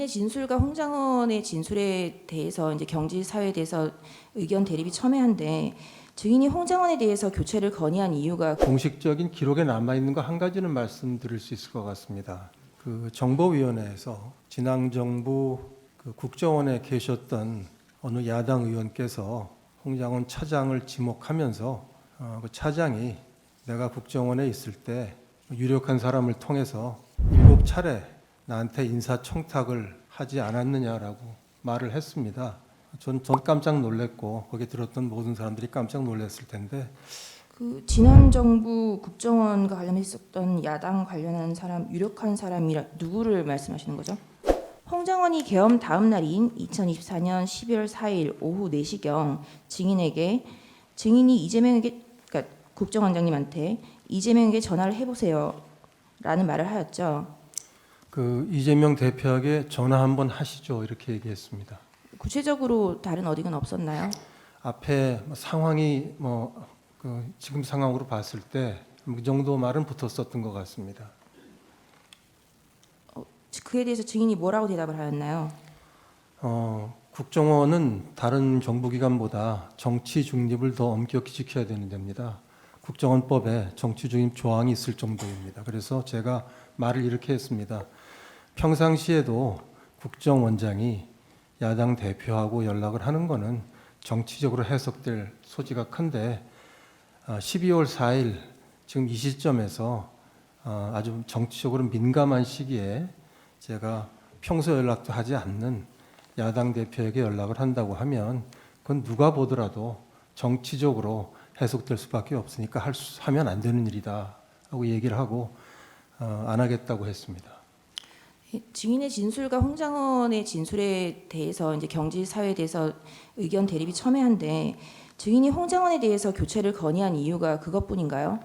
증인의 진술과 홍장원의 진술에 대해서 이제 경지사회에 대해서 의견 대립이 첨예한데 증인이 홍장원에 대해서 교체를 건의한 이유가 공식적인 기록에 남아 있는 거 한 가지는 말씀드릴 수 있을 것 같습니다. 그 정보위원회에서 지난 정부 그 국정원에 계셨던 어느 야당 의원께서 홍장원 차장을 지목하면서 그 차장이 내가 국정원에 있을 때 유력한 사람을 통해서 7차례 나한테 인사청탁을 하지 않았느냐라고 말을 했습니다. 전 깜짝 놀랐고 거기 들었던 모든 사람들이 깜짝 놀랐을 텐데 그 지난 정부 국정원과 관련했었던 야당 관련한 사람 유력한 사람이라 누구를 말씀하시는 거죠? 홍장원이 계엄 다음 날인 2024년 12월 4일 오후 4시경 증인이 이재명에게 그러니까 국정원장님한테 이재명에게 전화를 해보세요라는 말을 하였죠. 그 이재명 대표에게 전화 한번 하시죠 이렇게 얘기했습니다. 구체적으로 다른 어디가 없었나요? 앞에 상황이 그 지금 상황으로 봤을 때 그 정도 말은 붙었었던 것 같습니다. 그에 대해서 증인이 뭐라고 대답을 하였나요? 국정원은 다른 정부기관보다 정치 중립을 더 엄격히 지켜야 되는 데입니다. 국정원법에 정치 중립 조항이 있을 정도입니다. 그래서 제가 말을 이렇게 했습니다. 평상시에도 국정원장이 야당 대표하고 연락을 하는 거는 정치적으로 해석될 소지가 큰데 12월 4일 지금 이 시점에서 아주 정치적으로 민감한 시기에 제가 평소 연락도 하지 않는 야당 대표에게 연락을 한다고 하면 그건 누가 보더라도 정치적으로 해석될 수밖에 없으니까 하면 안 되는 일이다 하고 얘기를 하고 안 하겠다고 했습니다. 증인의 진술과 홍장원의 진술에 대해서 이제 경지사회에 대해서 의견 대립이 첨예한데 증인이 홍장원에 대해서 교체를 건의한 이유가 그것뿐인가요?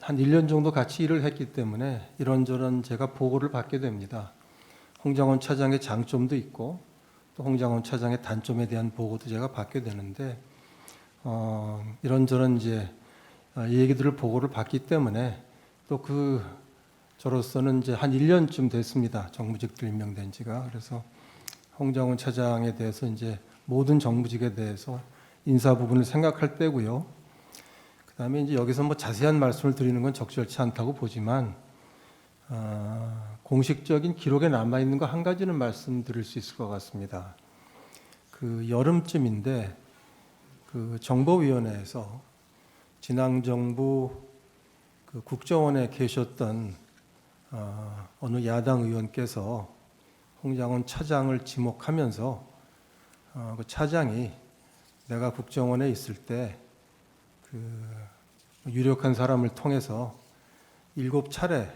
한 1년 정도 같이 일을 했기 때문에 이런저런 제가 보고를 받게 됩니다. 홍장원 차장의 장점도 있고 또 홍장원 차장의 단점에 대한 보고도 제가 받게 되는데 이런저런 이제 얘기들을 보고를 받기 때문에 또 저로서는 이제 한 1년쯤 됐습니다. 정무직들 임명된 지가. 그래서 홍장원 차장에 대해서 이제 모든 정무직에 대해서 인사 부분을 생각할 때고요. 그다음에 이제 여기서 뭐 자세한 말씀을 드리는 건 적절치 않다고 보지만 공식적인 기록에 남아 있는 거 한 가지는 말씀드릴 수 있을 것 같습니다. 그 여름쯤인데 그 정보위원회에서 지난 정부 그 국정원에 계셨던 어느 야당 의원께서 홍장원 차장을 지목하면서 그 차장이 내가 국정원에 있을 때 유력한 사람을 통해서 7차례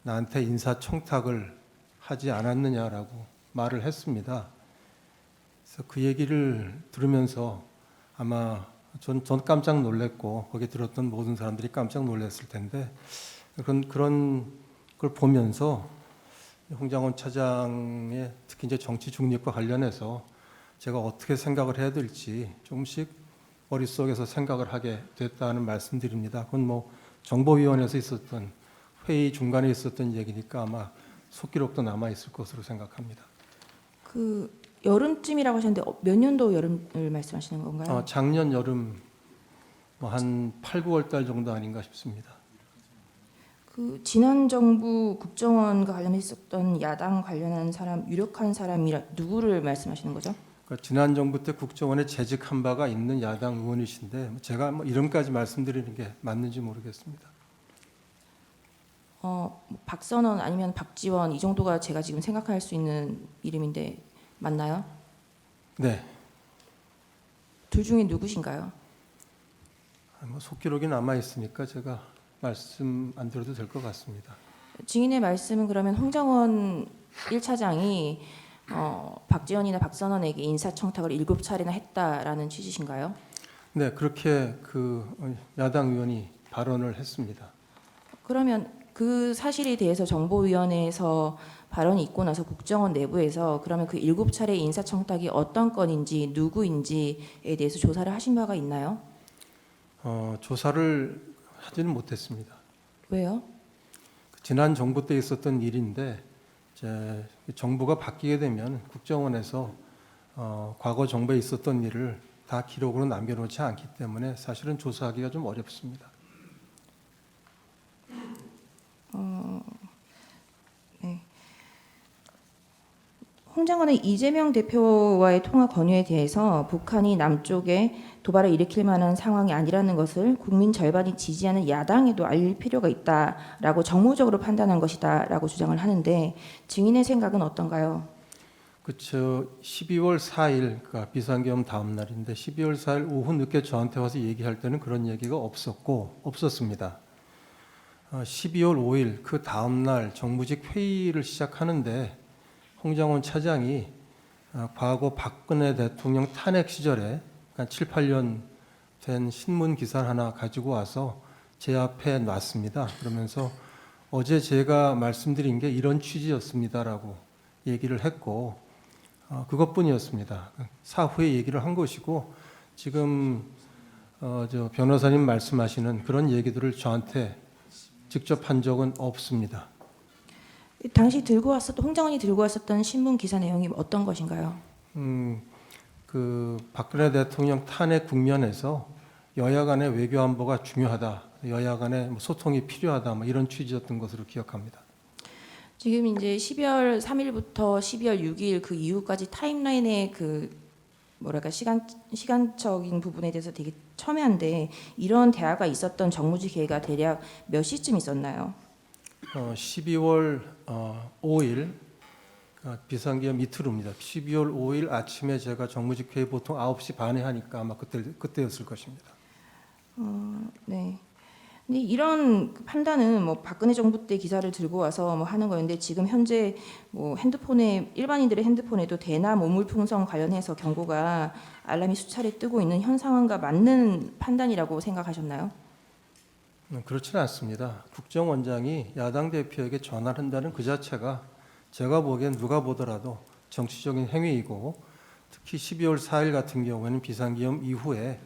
나한테 인사청탁을 하지 않았느냐라고 말을 했습니다. 그래서 그 얘기를 들으면서 아마 전 깜짝 놀랐고 거기 들었던 모든 사람들이 깜짝 놀랐을 텐데 그런 걸 보면서 홍장원 차장의 특히 이제 정치 중립과 관련해서 제가 어떻게 생각을 해야 될지 조금씩 머릿속에서 생각을 하게 됐다는 말씀드립니다. 그건 뭐 정보위원회에서 있었던 회의 중간에 있었던 얘기니까 아마 속기록도 남아 있을 것으로 생각합니다. 그 여름쯤이라고 하셨는데 몇 년도 여름을 말씀하시는 건가요? 작년 여름 한 8, 9월 달 정도 아닌가 싶습니다. 그 지난 정부 국정원과 관련했었던 야당 관련한 사람 유력한 사람이라 누구를 말씀하시는 거죠? 그러니까 지난 정부 때 국정원에 재직한 바가 있는 야당 의원이신데 제가 이름까지 말씀드리는 게 맞는지 모르겠습니다. 박선원 아니면 박지원 이 정도가 제가 지금 생각할 수 있는 이름인데 맞나요? 네. 둘 중에 누구신가요? 속기록이 남아 있으니까 제가 말씀 안 드려도 될 것 같습니다. 증인의 말씀은 그러면 홍장원 1차장이 박지원이나 박선원에게 인사청탁을 7차례나 했다라는 취지신가요? 네, 그렇게 야당 의원이 발언을 했습니다. 그러면 그 사실에 대해서 정보위원회에서 발언이 있고 나서 국정원 내부에서 그러면 그 7차례 인사청탁이 어떤 건인지 누구인지에 대해서 조사를 하신 바가 있나요? 조사를 하지는 못했습니다. 왜요? 지난 정부 때 있었던 일인데 이제 정부가 바뀌게 되면 국정원에서 과거 정부에 있었던 일을 다 기록으로 남겨놓지 않기 때문에 사실은 조사하기가 좀 어렵습니다. 네. 홍 장관은 이재명 대표와의 통화 건의에 대해서 북한이 남쪽에 도발을 일으킬 만한 상황이 아니라는 것을 국민 절반이 지지하는 야당에도 알릴 필요가 있다라고 정무적으로 판단한 것이다라고 주장을 하는데 증인의 생각은 어떤가요? 그렇죠. 12월 4일, 그러니까 비상계엄 다음 날인데 12월 4일 오후 늦게 저한테 와서 얘기할 때는 그런 얘기가 없었습니다. 12월 5일 그 다음 날 정무직 회의를 시작하는데 홍장원 차장이 과거 박근혜 대통령 탄핵 시절에 한 7, 8년 된 신문 기사를 하나 가지고 와서 제 앞에 놨습니다. 그러면서 어제 제가 말씀드린 게 이런 취지였습니다라고 얘기를 했고 그것뿐이었습니다. 사후에 얘기를 한 것이고 지금 저 변호사님 말씀하시는 그런 얘기들을 저한테 직접 한 적은 없습니다. 당시 홍 장관이 들고 왔었던 신문 기사 내용이 어떤 것인가요? 그 박근혜 대통령 탄핵 국면에서 여야 간의 외교 안보가 중요하다, 여야 간의 소통이 필요하다, 이런 취지였던 것으로 기억합니다. 지금 이제 12월 3일부터 12월 6일 그 이후까지 타임라인의 그 뭐랄까 시간적인 부분에 대해서 되게 첨예한데 이런 대화가 있었던 정무직 회의가 대략 몇 시쯤 있었나요? 12월 5일 비상계엄 이틀 후입니다. 12월 5일 아침에 제가 정무직 회의 보통 9시 반에 하니까 아마 그때였을 것입니다. 네. 근데 이런 판단은 뭐 박근혜 정부 때 기사를 들고 와서 뭐 하는 거였는데 지금 현재 뭐 핸드폰에 일반인들의 핸드폰에도 대남 오물풍성 관련해서 경고가 알람이 수차례 뜨고 있는 현 상황과 맞는 판단이라고 생각하셨나요? 그렇지는 않습니다. 국정원장이 야당 대표에게 전화를 한다는 그 자체가 제가 보기엔 누가 보더라도 정치적인 행위이고 특히 12월 4일 같은 경우에는 비상계엄 이후에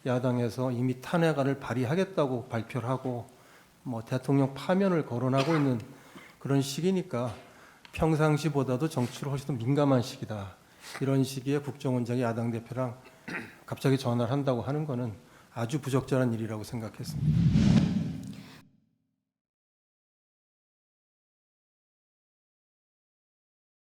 야당에서 이미 탄핵안을 발의하겠다고 발표를 하고 대통령 파면을 거론하고 있는 그런 시기니까 평상시보다도 정치로 훨씬 더 민감한 시기다. 이런 시기에 국정원장이 야당 대표랑 갑자기 전화를 한다고 하는 것은 아주 부적절한 일이라고 생각했습니다.